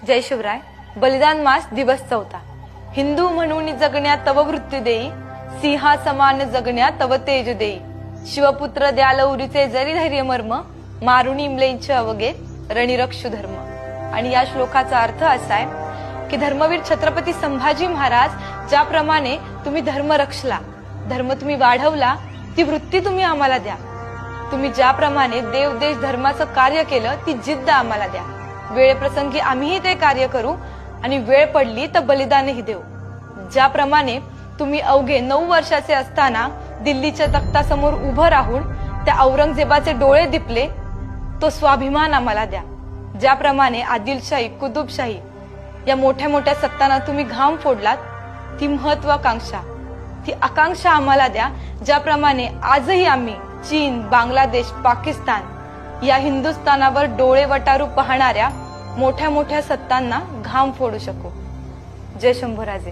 जय शिवराय. बलिदान मास दिवस 4. हिंदू म्हणून जगण्या तव वृत्ती देई, सिंहा समान जगण्या तव तेज देई. शिवपुत्र द्याल उरीचे जरी धैर्य मर्म, मारुणी इमलेंचे अवघे रणिरक्षु धर्म. आणि या श्लोकाचा अर्थ असा आहे की धर्मवीर छत्रपती संभाजी महाराज ज्याप्रमाणे तुम्ही धर्म रक्षला, धर्म तुम्ही वाढवला, ती वृत्ती तुम्ही आम्हाला द्या. तुम्ही ज्याप्रमाणे देव देश धर्माचं कार्य केलं, ती जिद्द आम्हाला द्या. वेळ प्रसंगी आम्हीही ते कार्य करू आणि वेळ पडली तर बलिदानही देऊ. ज्याप्रमाणे तुम्ही अवघे 9 वर्षाचे असताना दिल्लीच्या तख्तासमोर उभं राहून त्या औरंगजेबाचे डोळे दिपले, तो स्वाभिमान आम्हाला द्या. ज्याप्रमाणे आदिलशाही, कुतुबशाही या मोठ्या मोठ्या सत्तांना तुम्ही घाम फोडलात, ती महत्वाकांक्षा, ती आकांक्षा आम्हाला द्या. ज्याप्रमाणे आजही आम्ही चीन, बांगलादेश, पाकिस्तान या हिंदुस्थानावर डोळे वटारू पाहणाऱ्या मोठ्या मोठ्या सत्तांना घाम फोडू शकू. जय शंभूराजे.